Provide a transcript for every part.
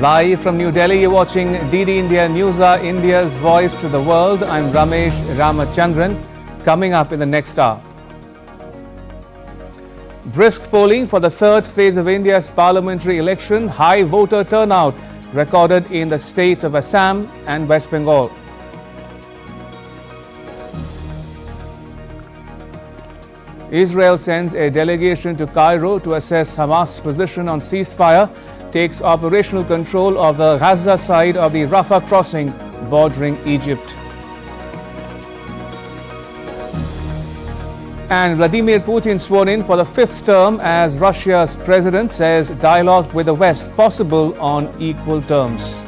Live from New Delhi, you're watching DD India Newsa, India's voice to the world. I'm Ramesh Ramachandran. Coming up in the next hour. Brisk polling for the third phase of India's parliamentary election. High voter turnout recorded in the states of Assam and West Bengal. Israel sends a delegation to Cairo to assess Hamas' position on ceasefire, takes operational control of the Gaza side of the Rafah crossing bordering Egypt. And Vladimir Putin sworn in for the fifth term as Russia's president, says dialogue with the West possible on equal terms.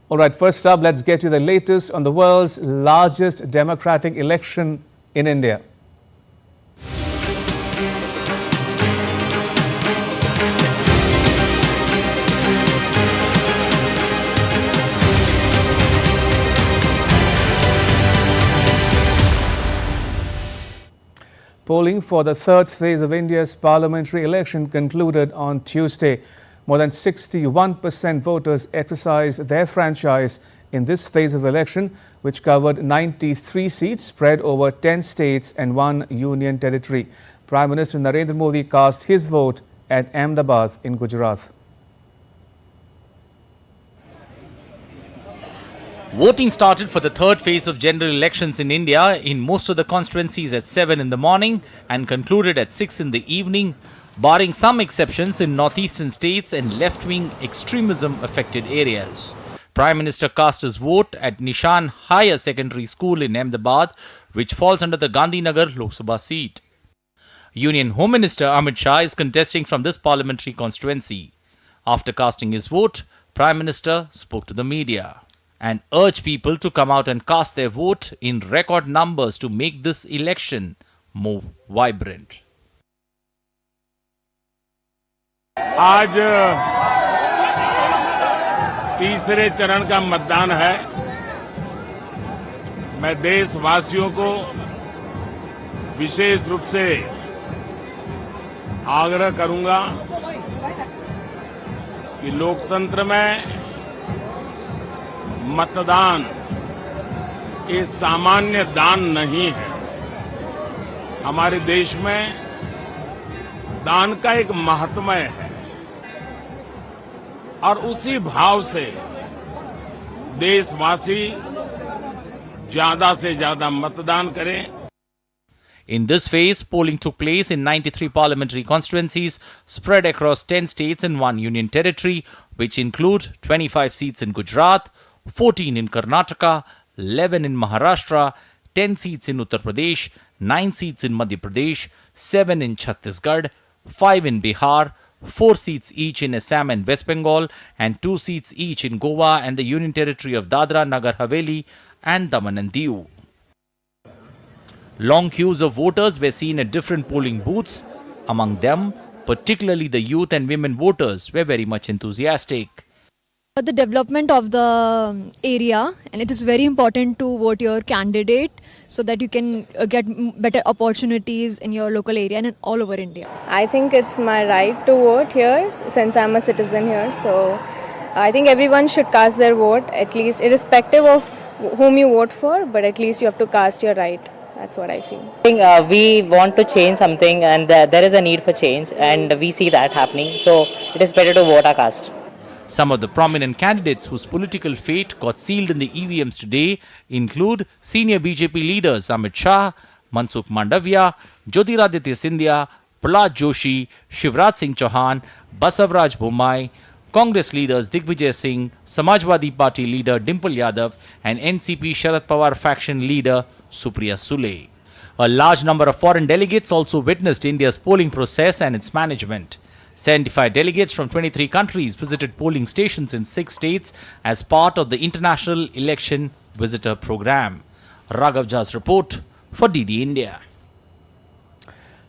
All right, first up, let's get you the latest on the world's largest democratic election in India. Polling for the third phase of India's parliamentary election concluded on Tuesday. More than 61% voters exercised their franchise in this phase of election, which covered 93 seats spread over 10 states and 1 union territory. Prime Minister Narendra Modi cast his vote at Ahmedabad in Gujarat. Voting started for the third phase of general elections in India in most of the constituencies at 7 in the morning and concluded at 6 in the evening, barring some exceptions in northeastern states and left-wing extremism-affected areas. Prime Minister cast his vote at Nishan Higher Secondary School in Ahmedabad, which falls under the Gandhinagar Lok Sabha seat. Union Home Minister Amit Shah is contesting from this parliamentary constituency. After casting his vote, Prime Minister spoke to the media and urged people to come out and cast their vote in record numbers to make this election more vibrant. आज तीसरे चरण का मतदान है। मैं देशवासियों को विशेष रूप से आग्रह करूंगा कि लोकतंत्र में मतदान ये सामान्य दान नहीं है। हमारे देश में दान का एक महात्म्य है और उसी भाव से देशवासी ज्यादा से ज्यादा मतदान करें. In this phase, polling took place in 93 parliamentary constituencies spread across 10 states and 1 union territory, which include 25 seats in Gujarat, 14 in Karnataka, 11 in Maharashtra, 10 seats in Uttar Pradesh, 9 seats in Madhya Pradesh, 7 in Chhattisgarh, 5 in Bihar, 4 seats each in Assam and West Bengal, and 2 seats each in Goa and the Union Territory of Dadra, Nagar Haveli and Daman and Diu. Long queues of voters were seen at different polling booths. Among them, particularly the youth and women voters were very much enthusiastic. The development of the area, and it is very important to vote your candidate so that you can get better opportunities in your local area and all over India. I think it's my right to vote here since I'm a citizen here, so I think everyone should cast their vote, at least irrespective of whom you vote for, but at least you have to cast your right. That's what I feel. I think we want to change something, and there is a need for change, and we see that happening, so it is better to vote or cast. Some of the prominent candidates whose political fate got sealed in the EVMs today include senior BJP leaders Amit Shah, Mansukh Mandavia, Jyotiraditya Scindia, Prahlad Joshi, Shivraj Singh Chauhan, Basavaraj Bommai, Congress leaders Digvijay Singh, Samajwadi Party leader Dimple Yadav and NCP Sharad Pawar faction leader Supriya Sule. A large number of foreign delegates also witnessed India's polling process and its management. 75 delegates from 23 countries visited polling stations in 6 states as part of the International Election Visitor Program. Raghav Jha's report for DD India.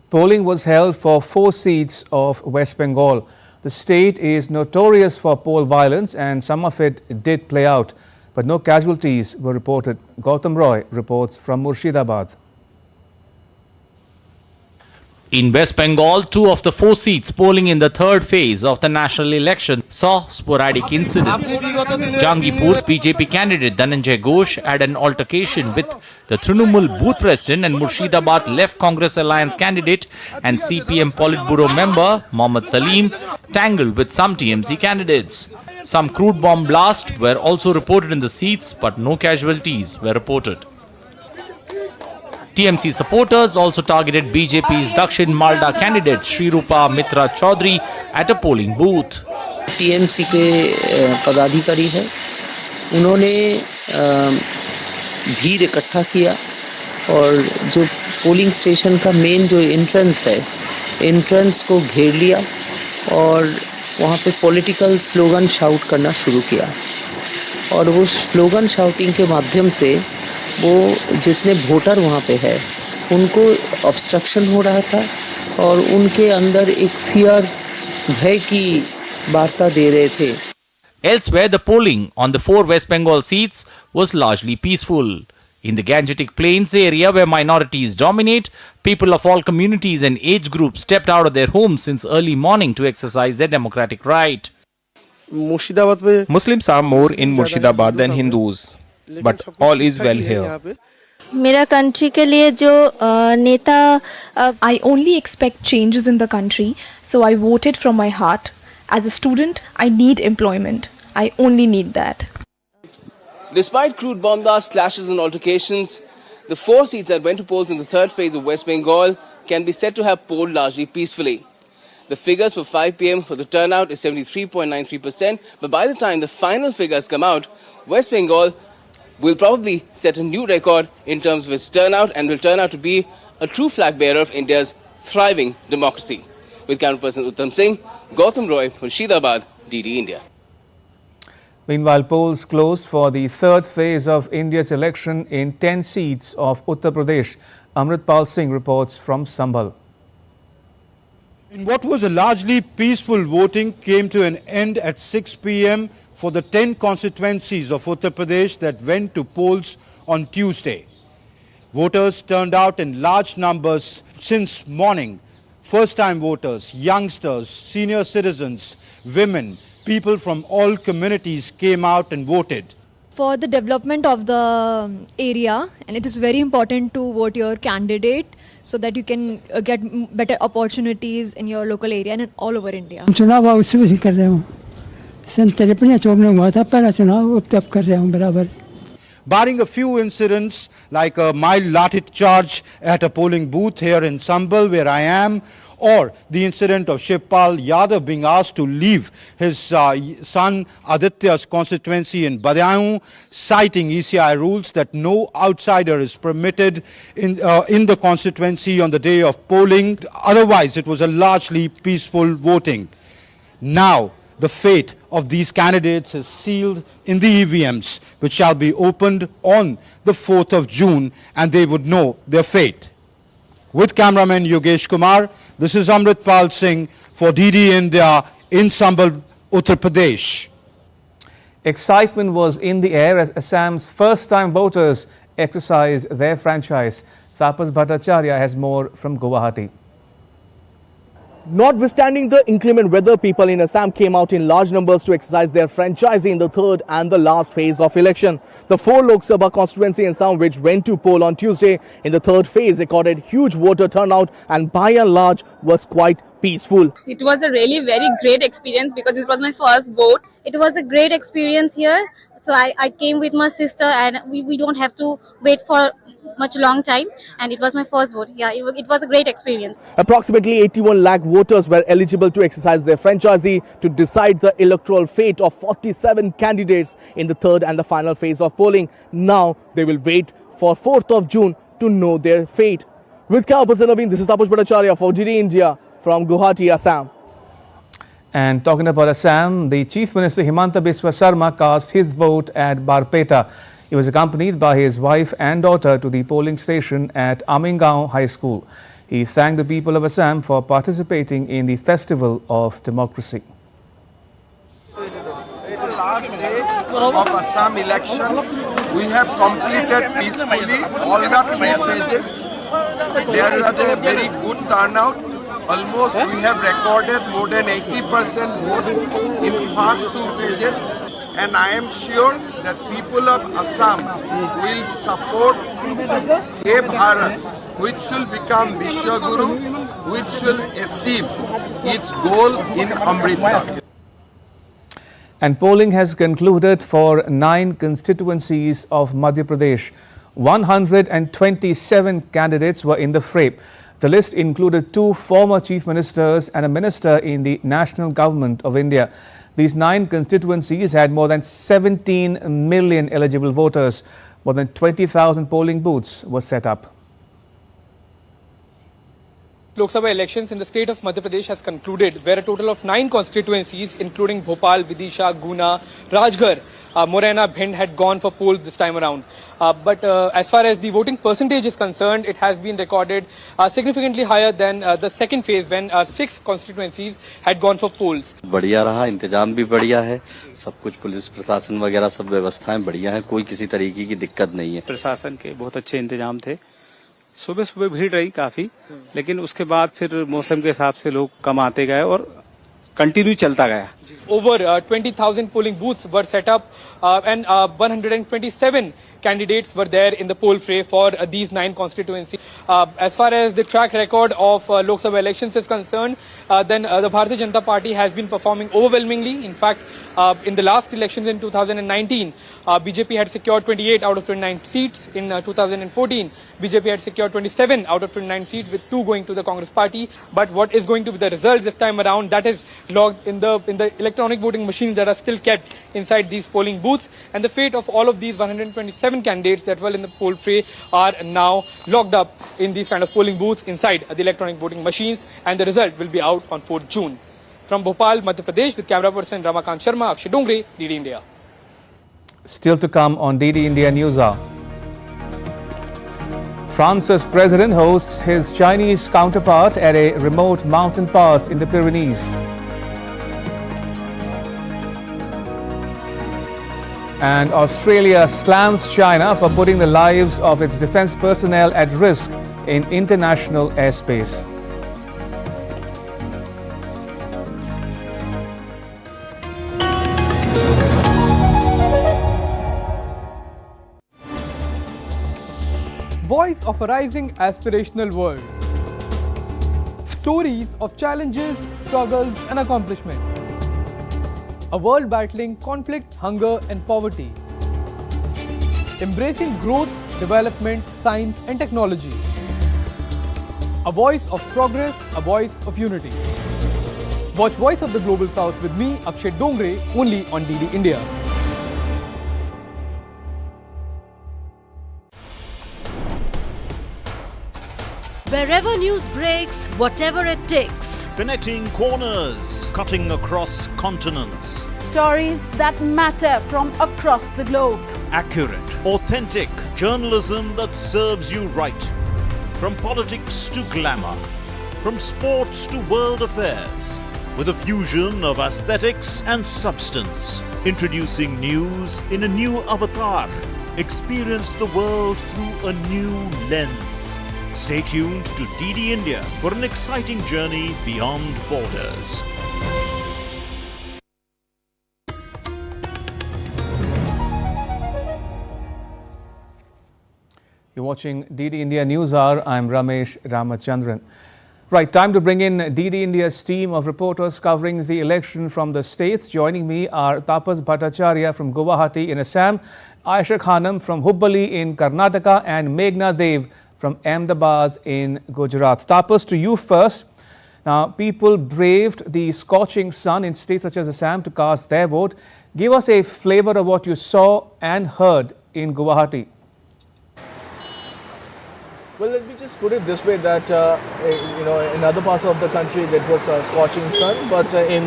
Polling was held for 4 seats of West Bengal. The state is notorious for poll violence and some of it did play out, but no casualties were reported. Gautam Roy reports from Murshidabad. In West Bengal, 2 of the 4 seats polling in the third phase of the national election saw sporadic incidents. Jangipur's BJP candidate Dhananjay Ghosh had an altercation with the Trinamool booth president and Murshidabad Left Congress Alliance candidate and CPM Politburo member Mohammad Salim tangled with some TMC candidates. Some crude bomb blasts were also reported in the seats, but no casualties were reported. TMC supporters also targeted BJP's Dakshin Malda candidate Shrirupa Mitra Chaudhary at a polling booth. TMC के पदाधिकारी है, उन्होंने भीड़ इकट्ठा किया और जो polling station का मेन जो एंट्रेंस है, एंट्रेंस को घेर लिया और वहाँ पे पॉलिटिकल स्लोगन शाउट करना शुरू किया और वो स्लोगन शाउटिंग के माध्यम से वो जितने वोटर वहाँ पे है उनको ऑब्स्ट्रक्शन हो रहा था और उनके अंदर एक फियर भय की वार्ता दे रहे थे. Elsewhere, the polling on the 4 West Bengal seats was largely peaceful. In the Gangetic Plains area where minorities dominate, people of all communities and age groups stepped out of their homes since early morning to exercise their democratic right. Muslims are more in Murshidabad than Hindus, but all is well here. मेरा country के लिए जो नेता I only expect changes in the country, so I voted from my heart. As a student, I need employment. I only need that. Despite crude bomb blasts, clashes and altercations, the 4 seats that went to polls in the third phase of West Bengal can be said to have polled largely peacefully. The figures for 5 p.m. for the turnout is 73.93%, but by the time the final figures come out, West Bengal will probably set a new record in terms of its turnout and will turn out to be a true flag bearer of India's thriving democracy. With camera person Uttam Singh, Gautam Roy, Murshidabad, DD India. Meanwhile, polls closed for the third phase of India's election in 10 seats of Uttar Pradesh. Amritpal Singh reports from Sambhal. In what was a largely peaceful voting came to an end at 6 p.m. for the 10 constituencies of Uttar Pradesh that went to polls on Tuesday. Voters turned out in large numbers since morning. First-time voters, youngsters, senior citizens, women, people from all communities came out and voted. For the development of the area, and it is very important to vote your candidate so that you can get better opportunities in your local area and all over India. चुनाव उससे कर रहा हूँ. सन 53 में हुआ था पहला चुनाव, अब तब कर रहा हूँ बराबर. Barring a few incidents like a mild lathi charge at a polling booth here in Sambhal where I am, or the incident of Shivpal Yadav being asked to leave his son Aditya's constituency in Badaun, citing ECI rules that no outsider is permitted in the constituency on the day of polling. Otherwise, it was a largely peaceful voting. Now, the fate of these candidates is sealed in the EVMs, which shall be opened on the 4th of June, and they would know their fate. With cameraman Yogesh Kumar, this is Amritpal Singh for DD India in Sambhal, Uttar Pradesh. Excitement was in the air as Assam's first-time voters exercised their franchise. Tapas Bhattacharya has more from Guwahati. Notwithstanding the inclement weather, people in Assam came out in large numbers to exercise their franchise in the third and the last phase of election. The 4 Lok Sabha constituency in Assam, which went to poll on Tuesday in the third phase, recorded huge voter turnout and by and large was quite peaceful. It was a really very great experience because it was my first vote. It was a great experience here. So I came with my sister and we don't have to wait for much long time, and it was my first vote. Yeah, it was a great experience. Approximately 81 lakh voters were eligible to exercise their franchise to decide the electoral fate of 47 candidates in the third and the final phase of polling. Now they will wait for 4th of June to know their fate. With camera person Naveen, this is Tapas Bhattacharya for DD India from Guwahati, Assam. And talking about Assam, the Chief Minister Himanta Biswa Sarma cast his vote at Barpeta. He was accompanied by his wife and daughter to the polling station at Amingaon High School. He thanked the people of Assam for participating in the Festival of Democracy. The last day of Assam election, we have completed peacefully all the 3 phases. There was a very good turnout. Almost we have recorded more than 80% votes in first 2 phases. And I am sure that people of Assam will support a Bharat, which will become Vishwaguru, which will achieve its goal in Amrita. And polling has concluded for 9 constituencies of Madhya Pradesh. 127 candidates were in the fray. The list included 2 former chief ministers and a minister in the national government of India. These 9 constituencies had more than 17 million eligible voters. More than 20,000 polling booths were set up. Lok Sabha elections in the state of Madhya Pradesh has concluded, where a total of 9 constituencies, including Bhopal, Vidisha, Guna, Rajgarh, Morena, Bhind, had gone for polls this time around. But as far as the voting percentage is concerned, it has been recorded significantly higher than the second phase, when 6 constituencies had gone for polls. बढ़िया रहा, इंतजाम भी बढ़िया है, सब कुछ police प्रशासन वगैरह सब व्यवस्थाएं बढ़िया हैं, कोई किसी तरीके की दिक्कत नहीं है। प्रशासन के बहुत अच्छे इंतजाम थे। सुबह सुबह भीड़ रही काफी, लेकिन उसके बाद फिर मौसम के हिसाब से लोग कम आते गए और कंटिन्यू चलता गया। Over 20,000 polling booths were set up and 127 candidates were there in the poll fray for these 9 constituencies. As far as the track record of Lok Sabha elections is concerned, then the Bharatiya Janata Party has been performing overwhelmingly. In fact, in the last elections in 2019, BJP had secured 28 out of 29 seats. In 2014, BJP had secured 27 out of 29 seats, with 2 going to the Congress party. But what is going to be the result this time around, that is logged in the electronic voting machines that are still kept inside these polling booths. And the fate of all of these 127 candidates that were in the poll fray are now locked up in these kind of polling booths inside the electronic voting machines, and the result will be out on 4th June. From Bhopal, Madhya Pradesh, with camera person Ramakant Sharma, Akshay Dongre, DD India. Still to come on DD India News Hour. France's president hosts his Chinese counterpart at a remote mountain pass in the Pyrenees. And Australia slams China for putting the lives of its defense personnel at risk in international airspace. Voice of a rising aspirational world. Stories of challenges, struggles and accomplishment. A world battling conflict, hunger and poverty. Embracing growth, development, science and technology. A voice of progress, a voice of unity. Watch Voice of the Global South with me, Akshay Dongre, only on DD India. Wherever news breaks, whatever it takes. Connecting corners, cutting across continents. Stories that matter from across the globe. Accurate, authentic journalism that serves you right. From politics to glamour, from sports to world affairs, with a fusion of aesthetics and substance. Introducing news in a new avatar. Experience the world through a new lens. Stay tuned to DD India for an exciting journey beyond borders. You're watching DD India News Hour. I'm Ramesh Ramachandran. Right, time to bring in DD India's team of reporters covering the election from the states. Joining me are Tapas Bhattacharya from Guwahati in Assam, Aisha Khanam from Hubballi in Karnataka, and Meghna Dev from Ahmedabad in Gujarat. Tapas, to you first. Now, people braved the scorching sun in states such as Assam to cast their vote. Give us a flavor of what you saw and heard in Guwahati. Well, let me just put it this way, that in other parts of the country there was a scorching sun, but in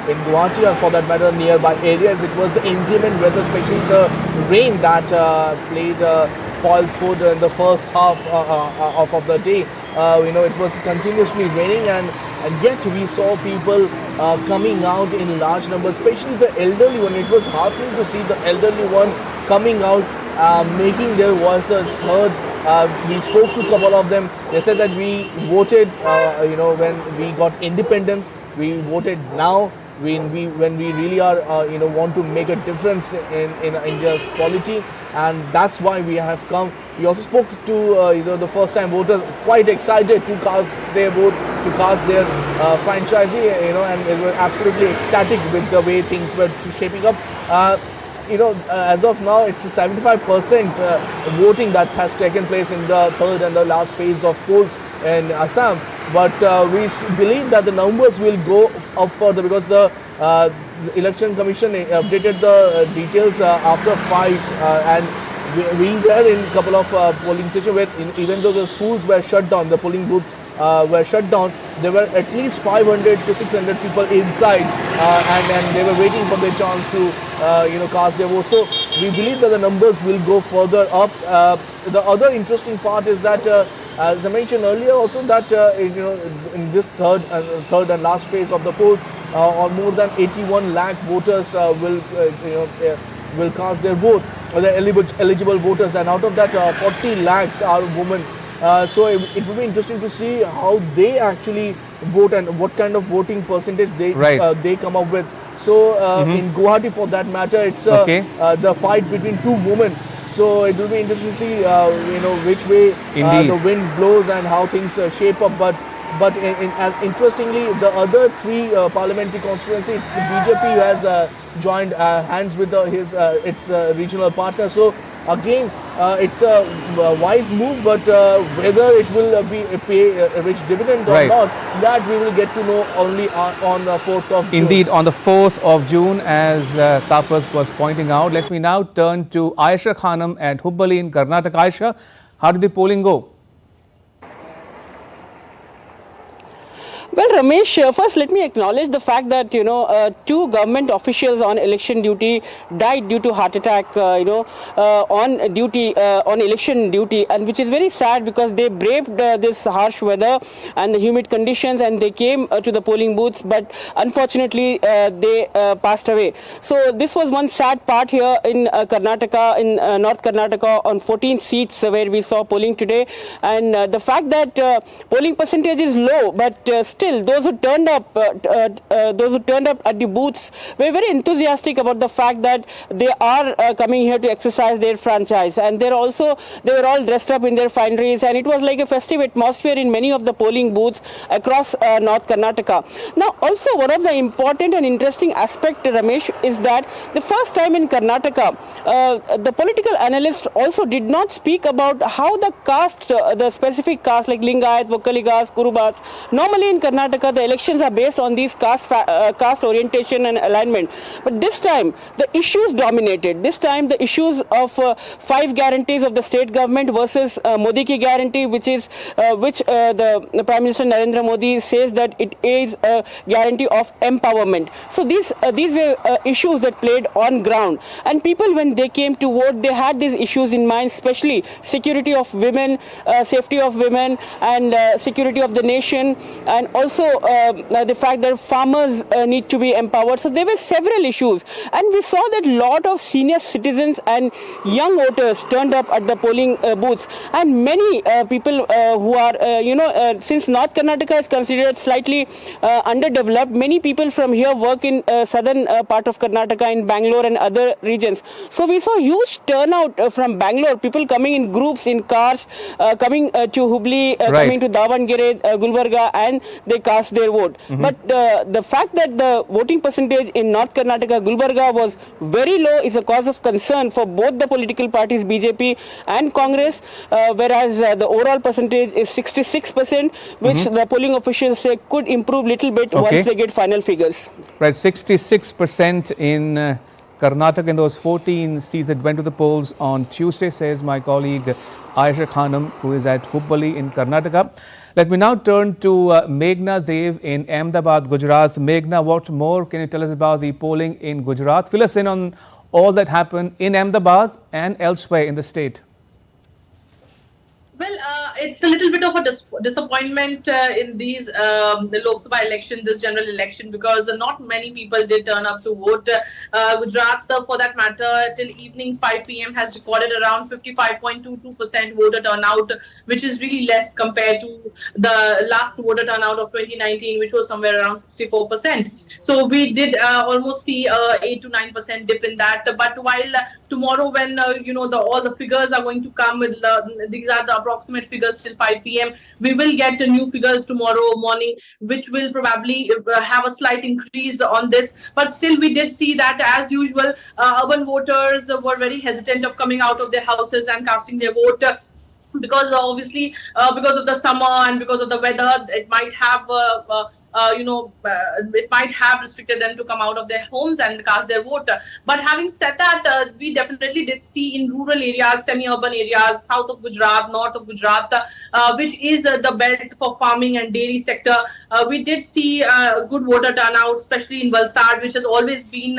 in Guwahati, or for that matter nearby areas. It was the inclement weather, especially the rain that played spoil sport in the first half of the day. It was continuously raining, and yet we saw people coming out in large numbers, especially the elderly one. It was heartening to see the elderly one coming out, making their voices heard. We spoke to a couple of them. They said that we voted, when we got independence. We voted now when we really are, want to make a difference in India's polity, and that's why we have come. We also spoke to the first-time voters, quite excited to cast their vote, to cast their franchisee, and they were absolutely ecstatic with the way things were shaping up. As of now, it's a 75% voting that has taken place in the third and the last phase of polls in Assam. But we believe that the numbers will go up further, because the Election Commission updated the details after 5, and we were in a couple of polling stations where even though the schools were shut down, the polling booths were shut down, there were at least 500 to 600 people inside, and they were waiting for their chance to cast their vote. So we believe that the numbers will go further up. The other interesting part is that, as I mentioned earlier also, that in this third and last phase of the polls, more than 81 lakh voters will cast their vote, the eligible voters, and out of that 40 lakhs are women. So it will be interesting to see how they actually vote and what kind of voting percentage they come up with. So in Guwahati, for that matter, it's the fight between two women. So it will be interesting to see which way the wind blows and how things shape up. But interestingly, the other three parliamentary constituencies, it's the BJP who has joined hands with its regional partner. So again, it's a wise move, but whether it will pay a rich dividend or not, that we will get to know only on the 4th of June. Indeed, on the 4th of June, as Tapas was pointing out. Let me now turn to Aisha Khanam at Hubballi in Karnataka. Aisha, how did the polling go? Well, Ramesh, first let me acknowledge the fact that, two government officials on election duty died due to heart attack, on election duty, and which is very sad because they braved this harsh weather and the humid conditions, and they came to the polling booths, but unfortunately they passed away. So this was one sad part here in Karnataka, in North Karnataka, on 14 seats where we saw polling today, and the fact that polling percentage is low, but still those who turned up at the booths were very enthusiastic about the fact that they are coming here to exercise their franchise, and they were all dressed up in their fineries, and it was like a festive atmosphere in many of the polling booths across North Karnataka. Now also, one of the important and interesting aspect, Ramesh, is that the first time in Karnataka, the political analysts also did not speak about how the caste, the specific caste like Lingayat, Vokkaligas, Kurubats. Normally in Karnataka, the elections are based on these caste orientation and alignment. But this time, the issues dominated. This time, the issues of 5 guarantees of the state government versus Modi ki guarantee, which the Prime Minister Narendra Modi says that it is a guarantee of empowerment. So these were issues that played on ground. And people, when they came to vote, they had these issues in mind, especially security of women, safety of women, and security of the nation, and also the fact that farmers need to be empowered. So there were several issues, and we saw that lot of senior citizens and young voters turned up at the polling booths, and many people who are since North Karnataka is considered slightly underdeveloped, many people from here work in southern part of Karnataka, in Bangalore and other regions. So we saw huge turnout from Bangalore, people coming in groups, in cars, coming to Hubli, coming to Davangere, Gulbarga, and they cast their vote. But the fact that the voting percentage in North Karnataka, Gulbarga, was very low is a cause of concern for both the political parties, BJP and Congress, whereas the overall percentage is 66%, which the polling officials say could improve little bit once they get final figures. Right, 66% in Karnataka in those 14 seats that went to the polls on Tuesday, says my colleague Aisha Khanam, who is at Hubballi in Karnataka. Let me now turn to Meghna Dev in Ahmedabad, Gujarat. Meghna, what more can you tell us about the polling in Gujarat? Fill us in on all that happened in Ahmedabad and elsewhere in the state. Well, it's a little bit of a disappointment in these the Lok Sabha election, this general election, because not many people did turn up to vote. Gujarat, for that matter, till evening 5 p.m. has recorded around 55.22% voter turnout, which is really less compared to the last voter turnout of 2019, which was somewhere around 64%. So we did almost see 8 to 9% dip in that. But while tomorrow, when all the figures are going to come, with these are the approximate figures till 5 p.m. We will get new figures tomorrow morning, which will probably have a slight increase on this. But still, we did see that, as usual, urban voters were very hesitant of coming out of their houses and casting their vote. Because obviously, because of the summer and because of the weather, it might have it might have restricted them to come out of their homes and cast their vote. But having said that, we definitely did see in rural areas, semi-urban areas, south of Gujarat, north of Gujarat, which is the belt for farming and dairy sector. We did see good voter turnout, especially in Valsad, which has always been,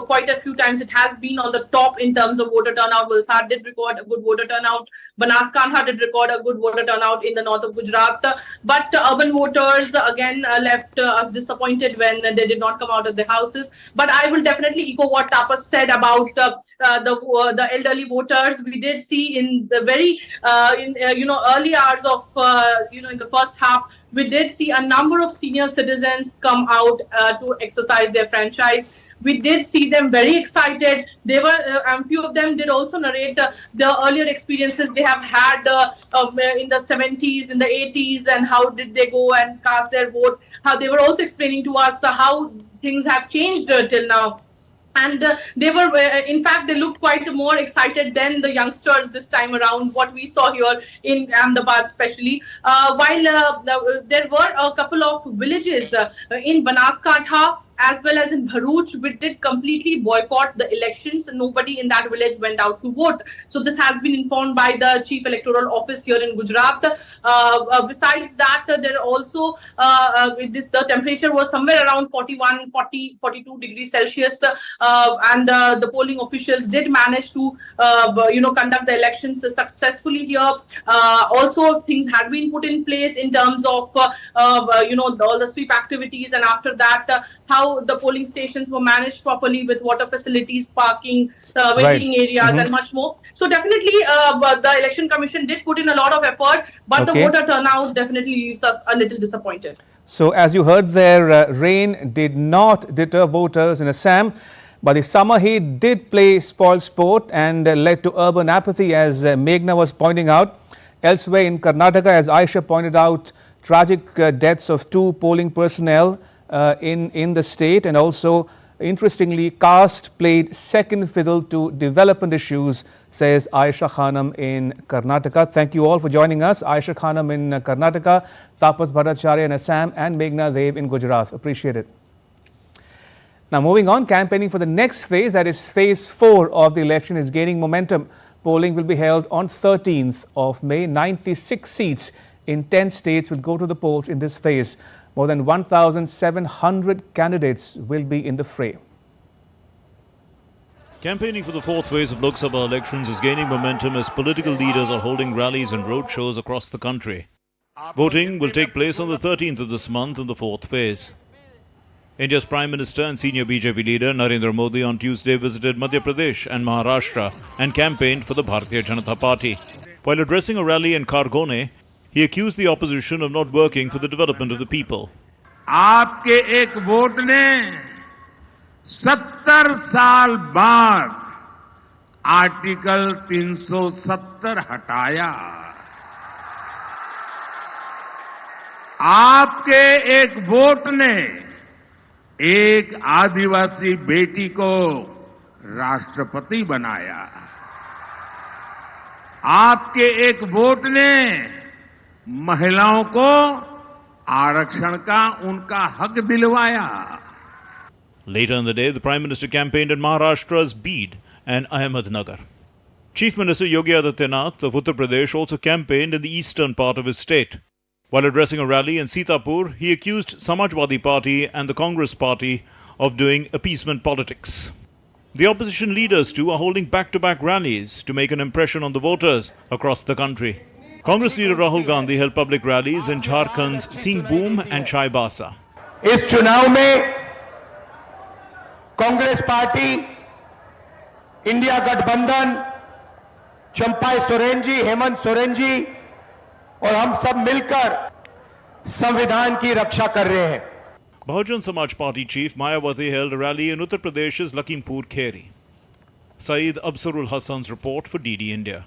quite a few times it has been on the top in terms of voter turnout. Valsad did record a good voter turnout. Banaskantha did record a good voter turnout in the north of Gujarat. But urban voters again left us disappointed when they did not come out of their houses. But I will definitely echo what Tapas said about the elderly voters. We did see in the very early hours of in the first half, we did see a number of senior citizens come out to exercise their franchise. We did see them very excited. They were, a few of them did also narrate the earlier experiences they have had in the 70s, in the 80s, and how did they go and cast their vote. How they were also explaining to us how things have changed till now. And they were, in fact, they looked quite more excited than the youngsters this time around, what we saw here in Ahmedabad especially. While there were a couple of villages in Banaskantha, as well as in Bharuch, we did completely boycott the elections. Nobody in that village went out to vote. So this has been informed by the Chief Electoral Office here in Gujarat. Besides that, there also, the temperature was somewhere around 42 degrees Celsius. And the polling officials did manage to, conduct the elections successfully here. Also, things had been put in place in terms of, all the sweep activities. And after that, how the polling stations were managed properly with water facilities, parking, waiting areas, and much more. So definitely, the Election Commission did put in a lot of effort, but the voter turnout definitely leaves us a little disappointed. So as you heard there, rain did not deter voters in Assam, but the summer heat did play spoil sport and led to urban apathy, as Meghna was pointing out. Elsewhere in Karnataka, as Aisha pointed out, tragic deaths of 2 polling personnel in the state, and also, interestingly, caste played second fiddle to development issues, says Aisha Khanam in Karnataka. Thank you all for joining us. Aisha Khanam in Karnataka, Tapas Bhattacharya in Assam, and Meghna Dev in Gujarat. Appreciate it. Now moving on, campaigning for the next phase, that is phase 4 of the election, is gaining momentum. Polling will be held on 13th of May. 96 seats in 10 states will go to the polls in this phase. More than 1,700 candidates will be in the fray. Campaigning for the 4th phase of Lok Sabha elections is gaining momentum as political leaders are holding rallies and road shows across the country. Voting will take place on the 13th of this month in the 4th phase. India's Prime Minister and senior BJP leader Narendra Modi on Tuesday visited Madhya Pradesh and Maharashtra and campaigned for the Bharatiya Janata Party. While addressing a rally in Khargone, he accused the opposition of not working for the development of the people. आपके एक vote ने 70 साल बाद article 370 हटाया। आपके एक vote ने एक आदिवासी बेटी को राष्ट्रपति बनाया। आपके एक वोट ने महिलाओं को आरक्षण का उनका हक दिलवाया। Later in the day, the Prime Minister campaigned in Maharashtra's Bid and Ahmednagar. Chief Minister Yogi Adityanath of Uttar Pradesh also campaigned in the eastern part of his state. While addressing a rally in Sitapur, he accused Samajwadi Party and the Congress Party of doing appeasement politics. The opposition leaders too are holding back-to-back rallies to make an impression on the voters across the country. Congress leader Rahul Gandhi held public rallies in Jharkhand's Singhbhum and Chaibasa. इस चुनाव में Congress party, India गठबंधन, चंपाई सोरेन जी, हेमंत सोरेन जी और हम सब मिलकर संविधान की रक्षा कर रहे हैं. Bahujan Samaj Party chief Mayawati held a rally in Uttar Pradesh's Lakhimpur Kheri. Saeed Absarul Hassan's report for DD India.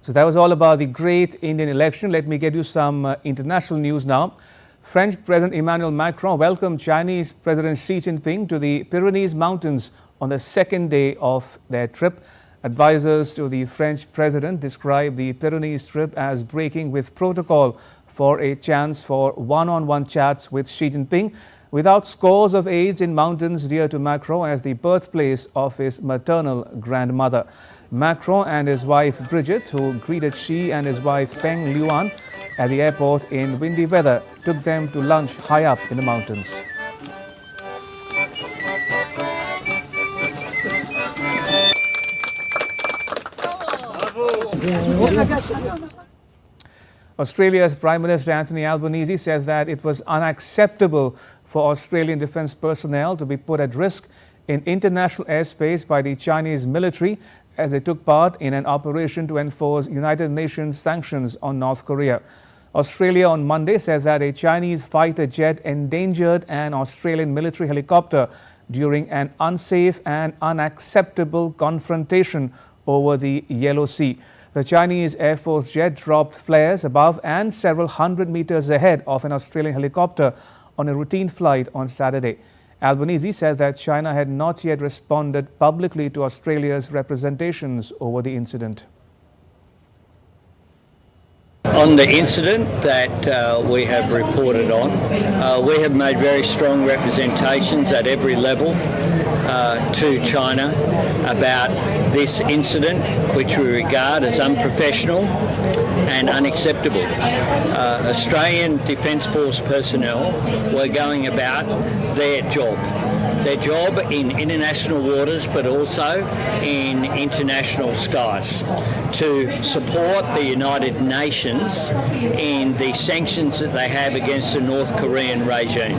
So that was all about the great Indian election. Let me get you some international news now. French President Emmanuel Macron welcomed Chinese President Xi Jinping to the Pyrenees Mountains on the second day of their trip. Advisors to the French president described the Pyrenees trip as breaking with protocol for a chance for one-on-one chats with Xi Jinping without scores of aides in mountains dear to Macron as the birthplace of his maternal grandmother. Macron and his wife Brigitte, who greeted Xi and his wife Peng Liyuan at the airport in windy weather, took them to lunch high up in the mountains. Australia's Prime Minister Anthony Albanese said that it was unacceptable for Australian defence personnel to be put at risk in international airspace by the Chinese military as they took part in an operation to enforce United Nations sanctions on North Korea. Australia on Monday said that a Chinese fighter jet endangered an Australian military helicopter during an unsafe and unacceptable confrontation over the Yellow Sea. The Chinese Air Force jet dropped flares above and several hundred meters ahead of an Australian helicopter on a routine flight on Saturday. Albanese said that China had not yet responded publicly to Australia's representations over the incident. On the incident that we have reported on, we have made very strong representations at every level to China about this incident, which we regard as unprofessional and unacceptable. Australian Defence Force personnel were going about their job in international waters but also in international skies to support the United Nations in the sanctions that they have against the North Korean regime.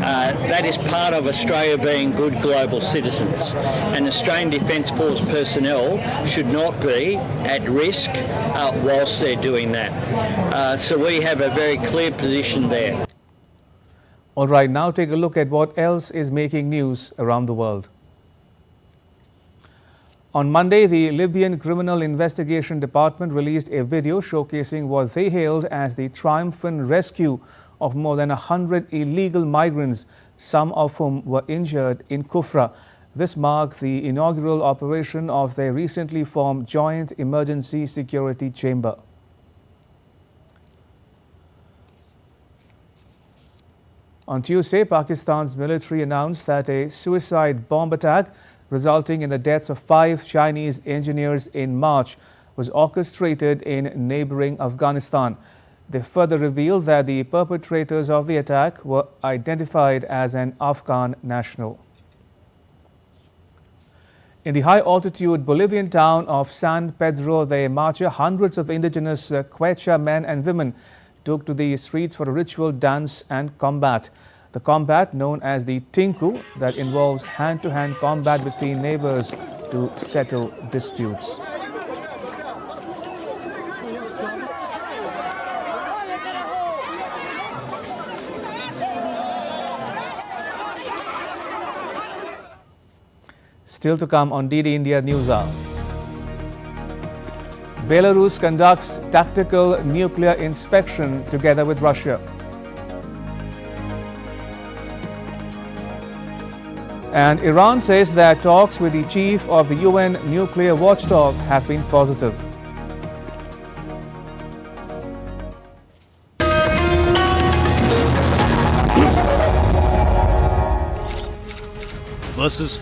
That is part of Australia being good global citizens, and Australian Defence Force personnel should not be at risk whilst they're doing that. So we have a very clear position there. All right, now take a look at what else is making news around the world. On Monday, the Libyan Criminal Investigation Department released a video showcasing what they hailed as the triumphant rescue of more than 100 illegal migrants, some of whom were injured in Kufra. This marked the inaugural operation of their recently formed Joint Emergency Security Chamber. On Tuesday, Pakistan's military announced that a suicide bomb attack resulting in the deaths of 5 Chinese engineers in March was orchestrated in neighboring Afghanistan. They further revealed that the perpetrators of the attack were identified as an Afghan national. In the high-altitude Bolivian town of San Pedro de Marcha, hundreds of indigenous Quechua men and women took to the streets for a ritual dance and combat. The combat, known as the Tinku, that involves hand-to-hand combat between neighbors to settle disputes. Still to come on DD India News Hour. Belarus conducts tactical nuclear inspection together with Russia. And Iran says that talks with the chief of the UN nuclear watchdog have been positive. versus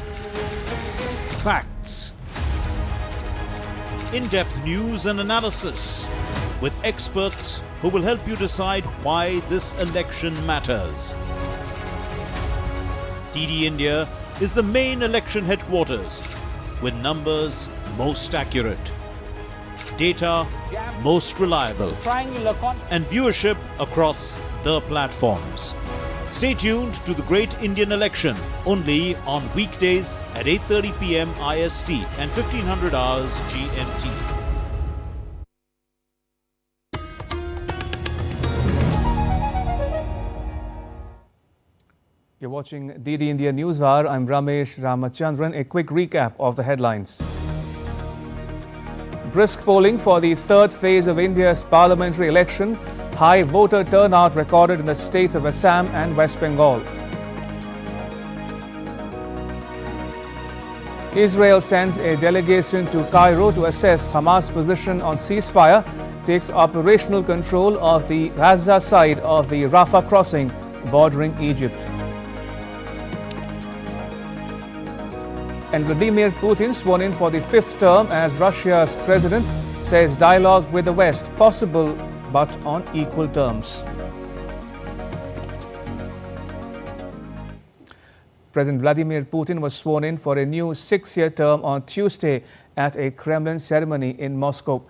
facts. In-depth news and analysis with experts who will help you decide why this election matters. DD India is the main election headquarters with numbers most accurate, data most reliable, and viewership across the platforms. Stay tuned to the Great Indian Election only on weekdays at 8:30 p.m. IST and 1500 hours GMT. You're watching DD India News Hour. I'm Ramesh Ramachandran. A quick recap of the headlines. Brisk polling for the third phase of India's parliamentary election. High voter turnout recorded in the states of Assam and West Bengal. Israel sends a delegation to Cairo to assess Hamas' position on ceasefire, takes operational control of the Gaza side of the Rafah crossing bordering Egypt. And Vladimir Putin, sworn in for the fifth term as Russia's president, says dialogue with the West possible but on equal terms. President Vladimir Putin was sworn in for a new 6-year term on Tuesday at a Kremlin ceremony in Moscow.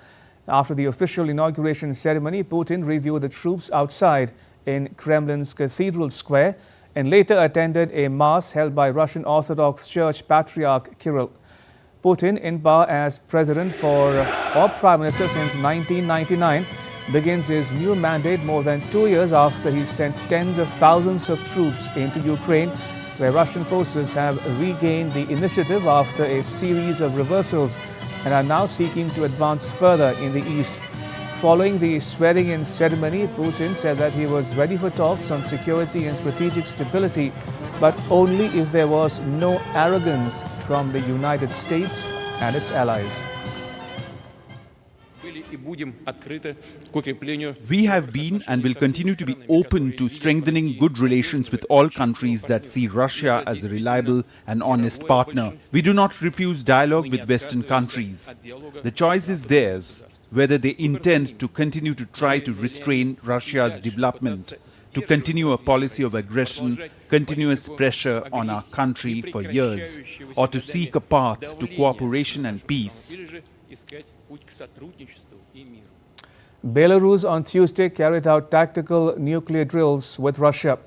After the official inauguration ceremony, Putin reviewed the troops outside in Kremlin's Cathedral Square and later attended a mass held by Russian Orthodox Church Patriarch Kirill. Putin, in power as president or prime minister since 1999, begins his new mandate more than 2 years after he sent tens of thousands of troops into Ukraine, where Russian forces have regained the initiative after a series of reversals and are now seeking to advance further in the east. Following the swearing-in ceremony, Putin said that he was ready for talks on security and strategic stability, but only if there was no arrogance from the United States and its allies. We have been and will continue to be open to strengthening good relations with all countries that see Russia as a reliable and honest partner. We do not refuse dialogue with Western countries. The choice is theirs, whether they intend to continue to try to restrain Russia's development, to continue a policy of aggression, continuous pressure on our country for years, or to seek a path to cooperation and peace. Belarus on Tuesday carried out tactical nuclear drills with Russia.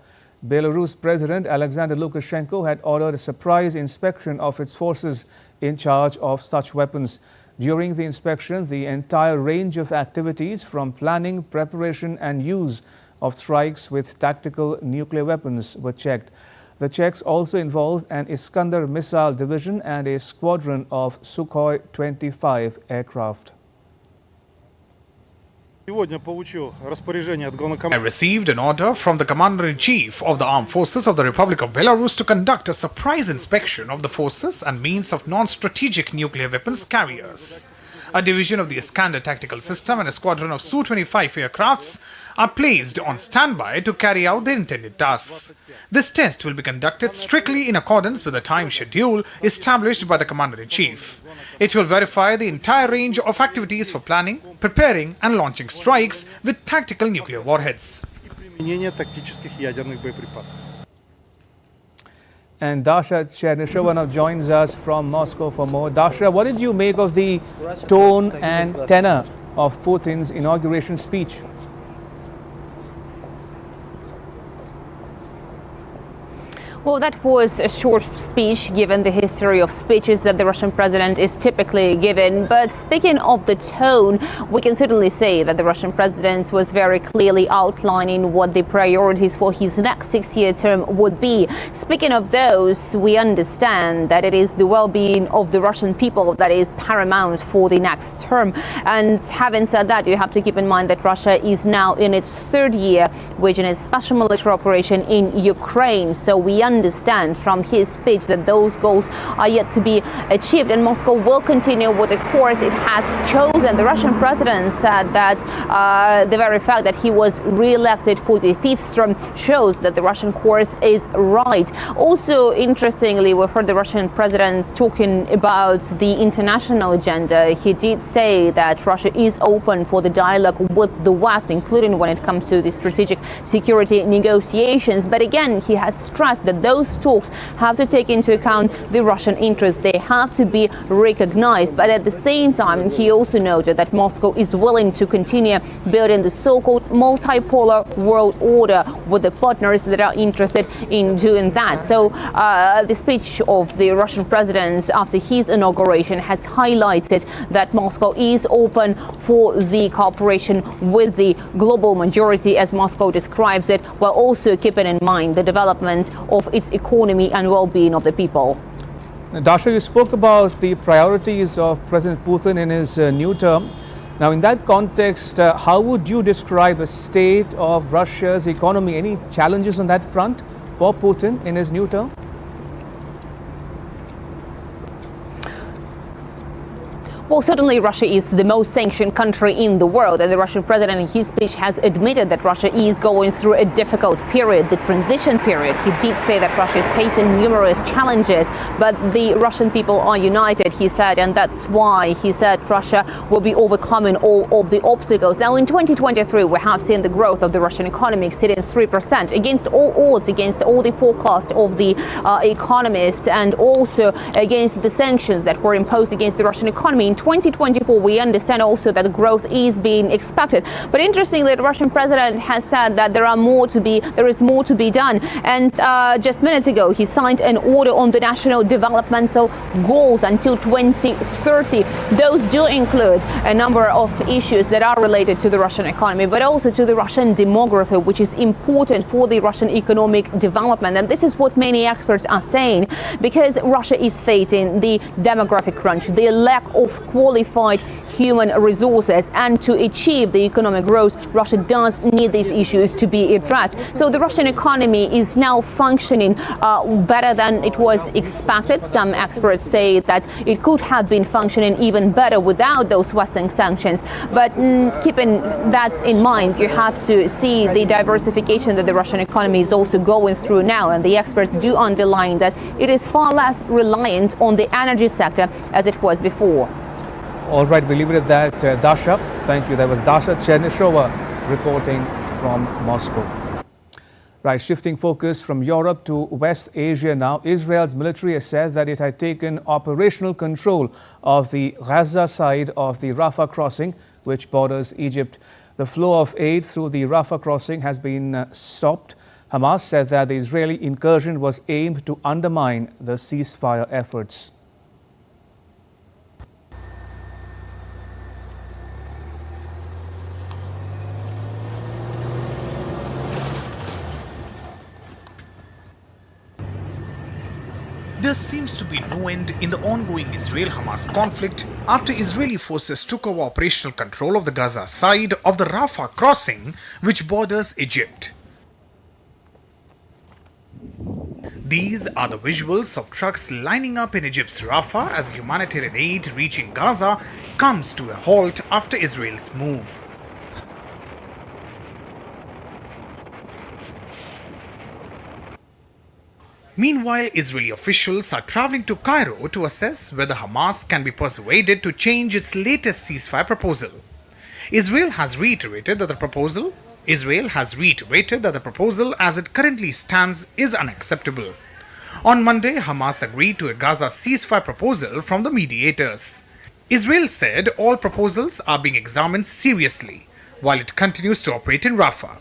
Belarus President Alexander Lukashenko had ordered a surprise inspection of its forces in charge of such weapons. During the inspection, the entire range of activities from planning, preparation and use of strikes with tactical nuclear weapons were checked. The checks also involved an Iskander missile division and a squadron of Sukhoi 25 aircraft. I received an order from the Commander-in-Chief of the Armed Forces of the Republic of Belarus to conduct a surprise inspection of the forces and means of non-strategic nuclear weapons carriers. A division of the Iskander tactical system and a squadron of Su-25 aircrafts are placed on standby to carry out their intended tasks. This test will be conducted strictly in accordance with the time schedule established by the Commander-in-Chief. It will verify the entire range of activities for planning, preparing and launching strikes with tactical nuclear warheads. And Dasha Chernyshova now joins us from Moscow for more. Dasha, what did you make of the tone and tenor of Putin's inauguration speech? Well, that was a short speech given the history of speeches that the Russian president is typically given. But speaking of the tone, we can certainly say that the Russian president was very clearly outlining what the priorities for his next 6-year term would be. Speaking of those, we understand that it is the well-being of the Russian people that is paramount for the next term. And having said that, you have to keep in mind that Russia is now in its 3rd year waging a special military operation in Ukraine. So we understand from his speech that those goals are yet to be achieved, and Moscow will continue with the course it has chosen. The Russian president said that the very fact that he was re-elected for the fifth term shows that the Russian course is right. Also, interestingly, we've heard the Russian president talking about the international agenda. He did say that Russia is open for the dialogue with the West, including when it comes to the strategic security negotiations. But again, he has stressed that those talks have to take into account the Russian interests. They have to be recognized. But at the same time, he also noted that Moscow is willing to continue building the so-called multipolar world order with the partners that are interested in doing that. So the speech of the Russian president after his inauguration has highlighted that Moscow is open for the cooperation with the global majority, as Moscow describes it, while also keeping in mind the development of its economy and well-being of the people. Dasha, you spoke about the priorities of President Putin in his new term. Now, in that context, how would you describe the state of Russia's economy? Any challenges on that front for Putin in his new term? Well, certainly Russia is the most sanctioned country in the world, and the Russian president in his speech has admitted that Russia is going through a difficult period, the transition period. He did say that Russia is facing numerous challenges, but the Russian people are united, he said, and that's why he said Russia will be overcoming all of the obstacles. Now, in 2023, we have seen the growth of the Russian economy exceeding 3%, against all odds, against all the forecasts of the economists, and also against the sanctions that were imposed against the Russian economy. In 2024, we understand also that growth is being expected. But interestingly, the Russian president has said that there is more to be done. And just minutes ago, he signed an order on the national developmental goals until 2030. Those do include a number of issues that are related to the Russian economy, but also to the Russian demography, which is important for the Russian economic development. And this is what many experts are saying, because Russia is facing the demographic crunch, the lack of qualified human resources, and to achieve the economic growth, Russia does need these issues to be addressed. So the Russian economy is now functioning better than it was expected. Some experts say that it could have been functioning even better without those Western sanctions. But keeping that in mind, you have to see the diversification that the Russian economy is also going through now. And the experts do underline that it is far less reliant on the energy sector as it was before. All right, we'll leave it at that. Dasha, thank you. That was Dasha Chernyshova reporting from Moscow. Right, shifting focus from Europe to West Asia now. Israel's military has said that it had taken operational control of the Gaza side of the Rafah crossing, which borders Egypt. The flow of aid through the Rafah crossing has been stopped. Hamas said that the Israeli incursion was aimed to undermine the ceasefire efforts. There seems to be no end in the ongoing Israel-Hamas conflict after Israeli forces took over operational control of the Gaza side of the Rafah crossing, which borders Egypt. These are the visuals of trucks lining up in Egypt's Rafah as humanitarian aid reaching Gaza comes to a halt after Israel's move. Meanwhile, Israeli officials are traveling to Cairo to assess whether Hamas can be persuaded to change its latest ceasefire proposal. Israel has reiterated that the proposal as it currently stands is unacceptable. On Monday, Hamas agreed to a Gaza ceasefire proposal from the mediators. Israel said all proposals are being examined seriously while it continues to operate in Rafah.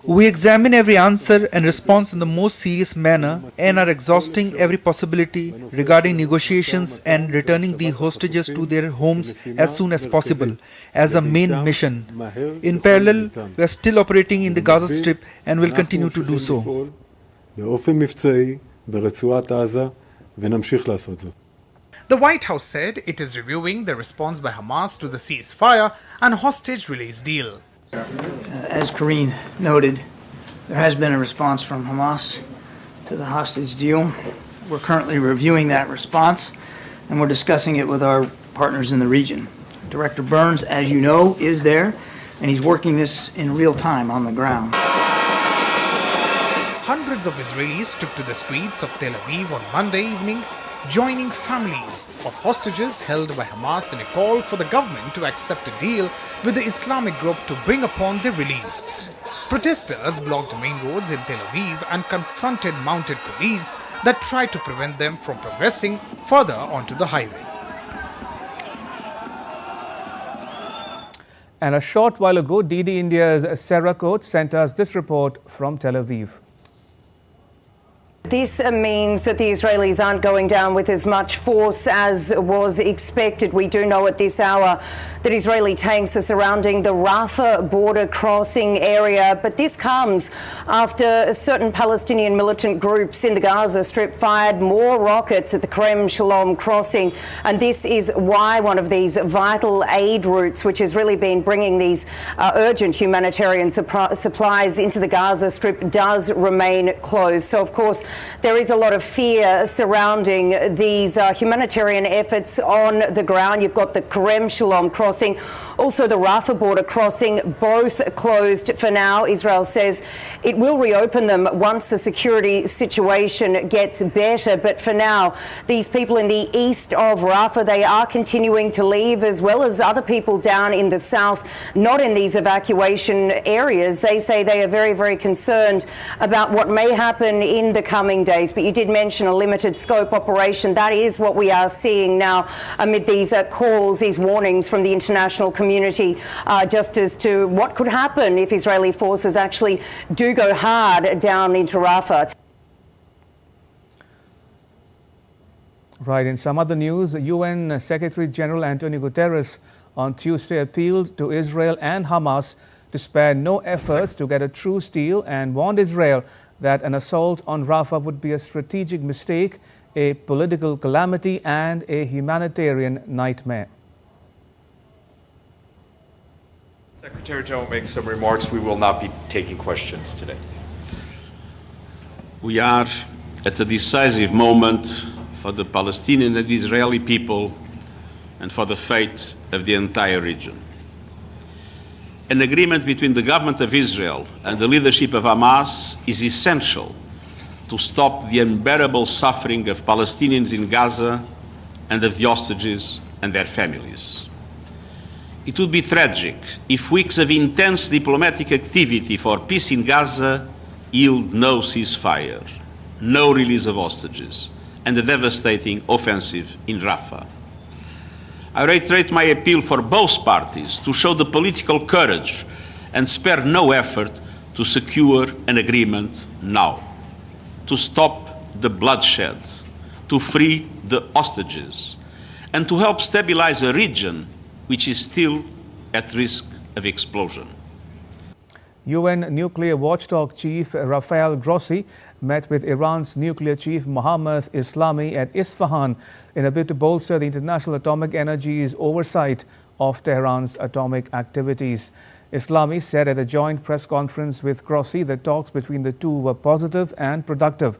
We examine every answer and response in the most serious manner and are exhausting every possibility regarding negotiations and returning the hostages to their homes as soon as possible as a main mission. In parallel, we are still operating in the Gaza Strip and will continue to do so. The White House said it is reviewing the response by Hamas to the ceasefire and hostage release deal. As Karine noted, there has been a response from Hamas to the hostage deal. We're currently reviewing that response, and we're discussing it with our partners in the region. Director Burns, as you know, is there, and he's working this in real time on the ground. Hundreds of Israelis took to the streets of Tel Aviv on Monday evening, joining families of hostages held by Hamas in a call for the government to accept a deal with the Islamic group to bring upon their release. Protesters blocked main roads in Tel Aviv and confronted mounted police that tried to prevent them from progressing further onto the highway. And a short while ago, DD India's Sarah Coates sent us this report from Tel Aviv. This means that the Israelis aren't going down with as much force as was expected. We do know at this hour that Israeli tanks are surrounding the Rafah border crossing area, but this comes after certain Palestinian militant groups in the Gaza Strip fired more rockets at the Kerem Shalom crossing, and this is why one of these vital aid routes, which has really been bringing these urgent humanitarian supplies into the Gaza Strip, does remain closed. So, of course, there is a lot of fear surrounding these humanitarian efforts on the ground. You've got the Kerem Shalom crossing, also the Rafah border crossing, both closed for now. Israel says it will reopen them once the security situation gets better. But for now, these people in the east of Rafah, they are continuing to leave, as well as other people down in the south, not in these evacuation areas. They say they are very, very concerned about what may happen in the coming days. But you did mention a limited scope operation. That is what we are seeing now amid these calls, these warnings from the international community, just as to what could happen if Israeli forces actually do go hard down into Rafah. Right. In some other news, UN Secretary General Antonio Guterres on Tuesday appealed to Israel and Hamas to spare no efforts to get a truce deal and warned Israel that an assault on Rafah would be a strategic mistake, a political calamity and a humanitarian nightmare. Secretary General makes some remarks. We will not be taking questions today. We are at a decisive moment for the Palestinian and Israeli people and for the fate of the entire region. An agreement between the government of Israel and the leadership of Hamas is essential to stop the unbearable suffering of Palestinians in Gaza and of the hostages and their families. It would be tragic if weeks of intense diplomatic activity for peace in Gaza yield no ceasefire, no release of hostages, and a devastating offensive in Rafah. I reiterate my appeal for both parties to show the political courage and spare no effort to secure an agreement now, to stop the bloodshed, to free the hostages, and to help stabilize a region which is still at risk of explosion. UN nuclear watchdog chief Rafael Grossi met with Iran's nuclear chief Mohammad Islami at Isfahan in a bid to bolster the International Atomic Energy's oversight of Tehran's atomic activities. Islami said at a joint press conference with Grossi that talks between the two were positive and productive.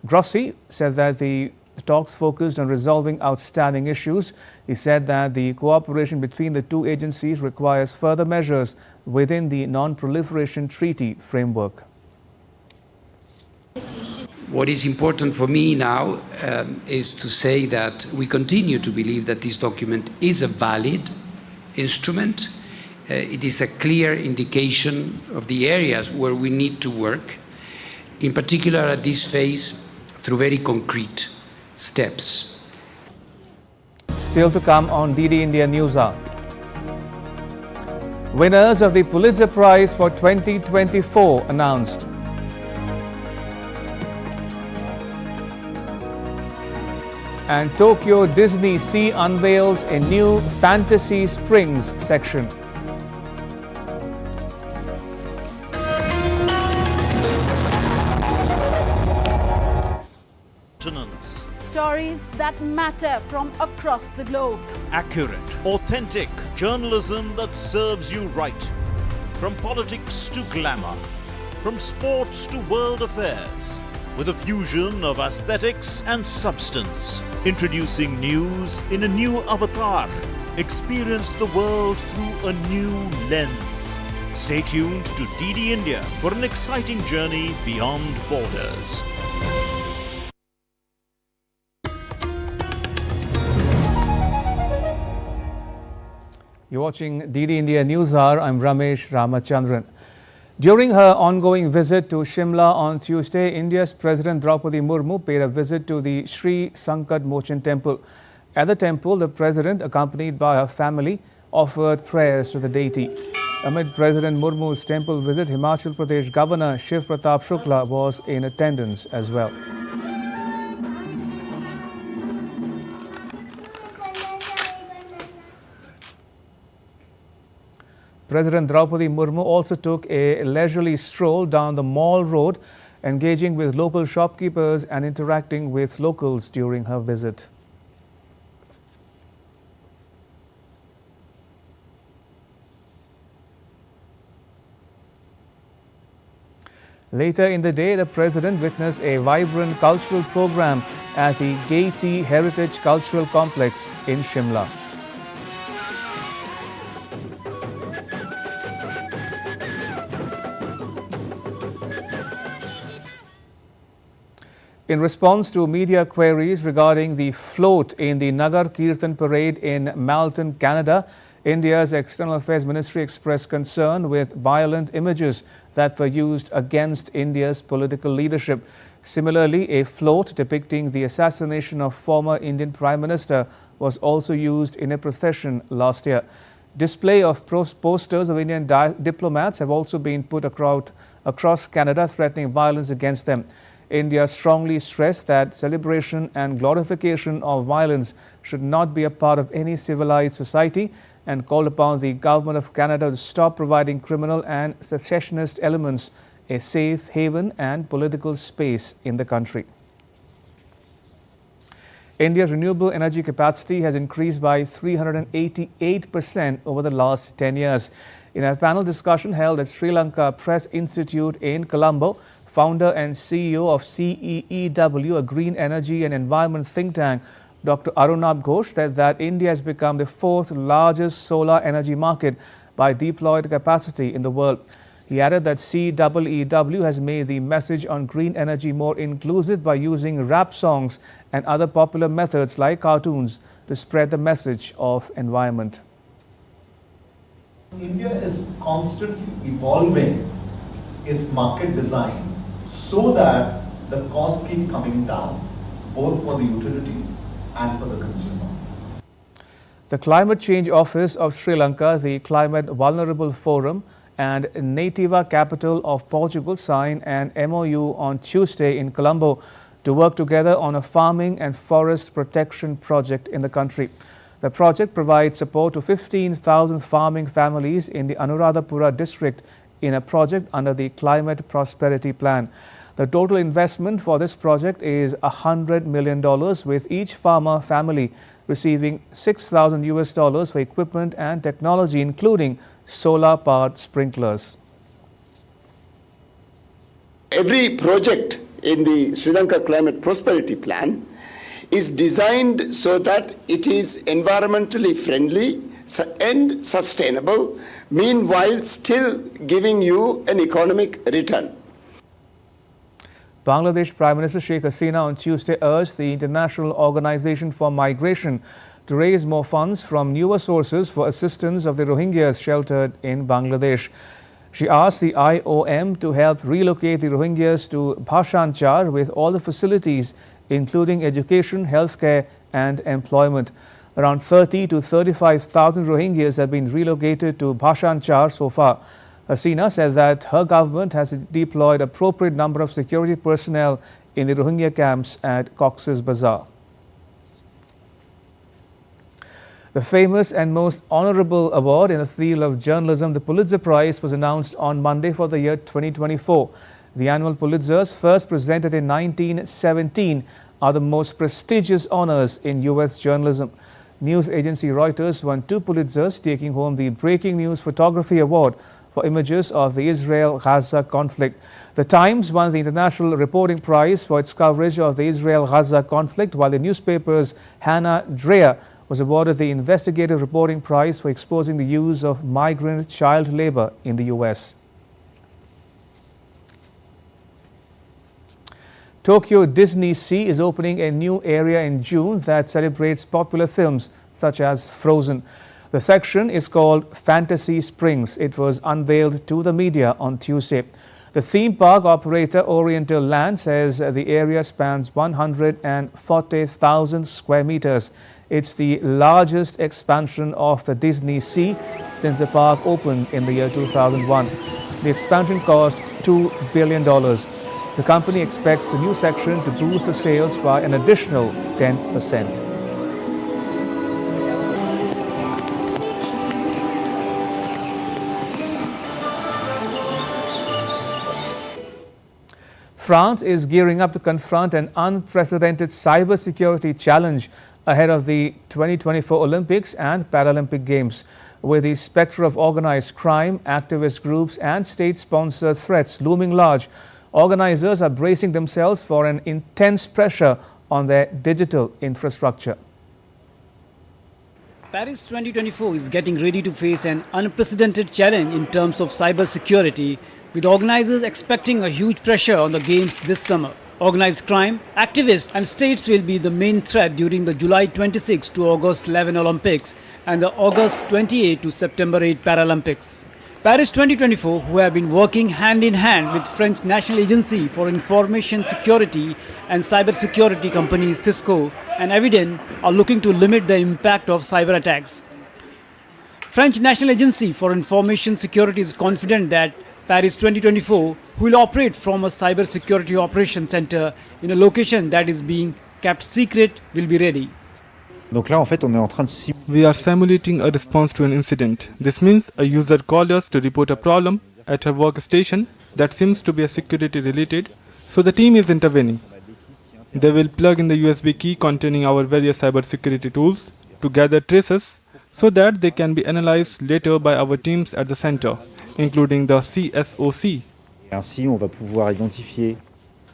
Grossi said that the talks focused on resolving outstanding issues. He said that the cooperation between the two agencies requires further measures within the Non-Proliferation Treaty framework. What is important for me now is to say that we continue to believe that this document is a valid instrument. It is a clear indication of the areas where we need to work, in particular at this phase, through very concrete steps. Still to come on DD India News Hour. Winners of the Pulitzer Prize for 2024 announced. And Tokyo Disney Sea unveils a new Fantasy Springs section. Stories that matter from across the globe. Accurate, authentic journalism that serves you right. From politics to glamour, from sports to world affairs, with a fusion of aesthetics and substance. Introducing news in a new avatar. Experience the world through a new lens. Stay tuned to DD India for an exciting journey beyond borders. You're watching DD India News Hour. I'm Ramesh Ramachandran. During her ongoing visit to Shimla on Tuesday, India's President Draupadi Murmu paid a visit to the Sri Sankat Mochan temple. At the temple, the President, accompanied by her family, offered prayers to the deity. Amid President Murmu's temple visit, Himachal Pradesh Governor Shiv Pratap Shukla was in attendance as well. President Draupadi Murmu also took a leisurely stroll down the Mall Road, engaging with local shopkeepers and interacting with locals during her visit. Later in the day, the President witnessed a vibrant cultural program at the Gaiety Heritage Cultural Complex in Shimla. In response to media queries regarding the float in the Nagar Kirtan parade in Malton, Canada, India's External Affairs Ministry expressed concern with violent images that were used against India's political leadership. Similarly, a float depicting the assassination of former Indian Prime Minister was also used in a procession last year. Display of posters of Indian diplomats have also been put across Canada, threatening violence against them. India strongly stressed that celebration and glorification of violence should not be a part of any civilized society and called upon the Government of Canada to stop providing criminal and secessionist elements a safe haven and political space in the country. India's renewable energy capacity has increased by 388% over the last 10 years. In a panel discussion held at Sri Lanka Press Institute in Colombo, founder and CEO of CEEW, a green energy and environment think tank, Dr. Arunabh Ghosh, said that India has become the fourth largest solar energy market by deployed capacity in the world. He added that CEEW has made the message on green energy more inclusive by using rap songs and other popular methods like cartoons to spread the message of environment. India is constantly evolving its market design so that the costs keep coming down, both for the utilities and for the consumer. The Climate Change Office of Sri Lanka, the Climate Vulnerable Forum, and Nativa Capital of Portugal signed an MOU on Tuesday in Colombo to work together on a farming and forest protection project in the country. The project provides support to 15,000 farming families in the Anuradhapura district in a project under the Climate Prosperity Plan. The total investment for this project is $100 million, with each farmer family receiving $6,000 for equipment and technology, including solar-powered sprinklers. Every project in the Sri Lanka Climate Prosperity Plan is designed so that it is environmentally friendly and sustainable, meanwhile still giving you an economic return. Bangladesh Prime Minister Sheikh Hasina on Tuesday urged the International Organization for Migration to raise more funds from newer sources for assistance of the Rohingyas sheltered in Bangladesh. She asked the IOM to help relocate the Rohingyas to Bhashan Char with all the facilities, including education, healthcare and employment. Around 30 to 35,000 Rohingyas have been relocated to Bhashan Char so far. Hasina said that her government has deployed appropriate number of security personnel in the Rohingya camps at Cox's Bazar. The famous and most honorable award in the field of journalism, the Pulitzer Prize, was announced on Monday for the year 2024. The annual Pulitzers, first presented in 1917, are the most prestigious honors in U.S. journalism. News agency Reuters won 2 Pulitzers, taking home the Breaking News Photography Award for images of the Israel-Gaza conflict. The Times won the International Reporting Prize for its coverage of the Israel-Gaza conflict, while the newspaper's Hannah Dreher was awarded the Investigative Reporting Prize for exposing the use of migrant child labor in the U.S. Tokyo Disney Sea is opening a new area in June that celebrates popular films such as Frozen. The section is called Fantasy Springs. It was unveiled to the media on Tuesday. The theme park operator Oriental Land says the area spans 140,000 square meters. It's the largest expansion of the Disney Sea since the park opened in the year 2001. The expansion cost $2 billion. The company expects the new section to boost the sales by an additional 10%. France is gearing up to confront an unprecedented cybersecurity challenge ahead of the 2024 Olympics and Paralympic Games. With the specter of organized crime, activist groups and state-sponsored threats looming large, organizers are bracing themselves for an intense pressure on their digital infrastructure. Paris 2024 is getting ready to face an unprecedented challenge in terms of cybersecurity, with organizers expecting a huge pressure on the Games this summer. Organized crime, activists and states will be the main threat during the July 26 to August 11 Olympics and the August 28 to September 8 Paralympics. Paris 2024, who have been working hand in hand with French National Agency for Information Security and cybersecurity companies Cisco and Eviden, are looking to limit the impact of cyber attacks. French National Agency for Information Security is confident that Paris 2024 will operate from a cybersecurity operations center in a location that is being kept secret will be ready. We are simulating a response to an incident. This means a user called us to report a problem at her workstation that seems to be security related, so the team is intervening. They will plug in the USB key containing our various cybersecurity tools to gather traces so that they can be analyzed later by our teams at the center, including the CSOC.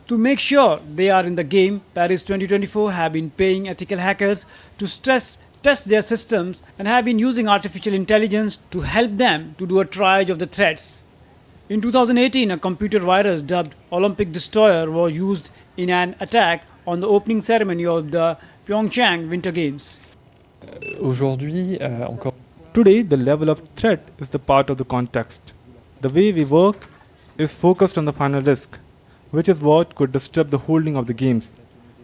To make sure they are in the game, Paris 2024 have been paying ethical hackers to test their systems and have been using artificial intelligence to help them to do a triage of the threats. In 2018, a computer virus dubbed Olympic Destroyer was used in an attack on the opening ceremony of the Pyeongchang Winter Games. Today, the level of threat is the part of the context. The way we work is focused on the final risk, which is what could disturb the holding of the games.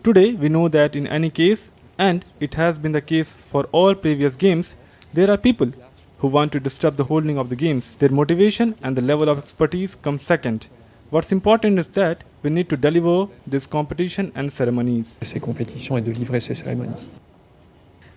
Today, we know that in any case, and it has been the case for all previous games, there are people who want to disturb the holding of the games. Their motivation and the level of expertise come second. What's important is that we need to deliver this competition and ceremonies.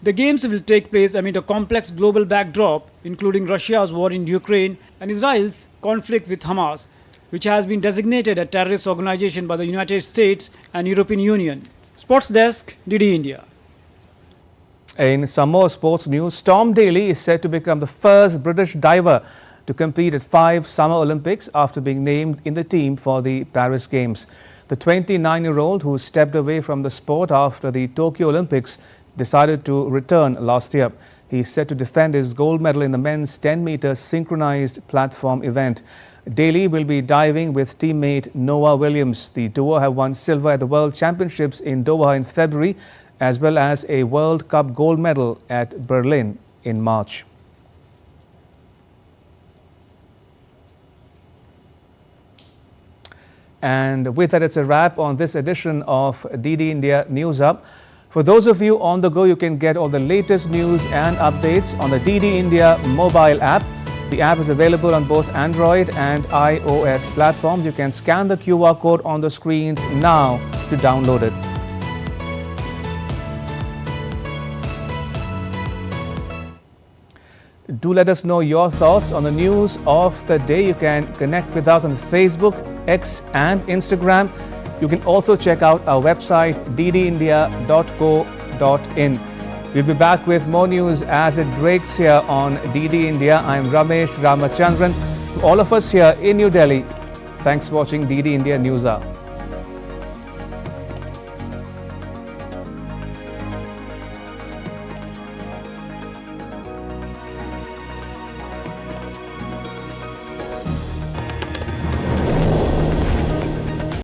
The games will take place amid a complex global backdrop, including Russia's war in Ukraine and Israel's conflict with Hamas, which has been designated a terrorist organization by the United States and European Union. Sports Desk, DD India. In some more sports news, Tom Daley is said to become the first British diver to compete at 5 Summer Olympics after being named in the team for the Paris Games. The 29-year-old, who stepped away from the sport after the Tokyo Olympics, decided to return last year. He is set to defend his gold medal in the men's 10-meter synchronized platform event. Daley will be diving with teammate Noah Williams. The duo have won silver at the World Championships in Doha in February, as well as a World Cup gold medal at Berlin in March. And with that, it's a wrap on this edition of DD India News Up. For those of you on the go, you can get all the latest news and updates on the DD India mobile app. The app is available on both Android and iOS platforms. You can scan the QR code on the screens now to download it. Do let us know your thoughts on the news of the day. You can connect with us on Facebook, X and Instagram. You can also check out our website ddindia.co.in. We'll be back with more news as it breaks here on DD India. I'm Ramesh Ramachandran. All of us here in New Delhi, thanks for watching DD India News Hour.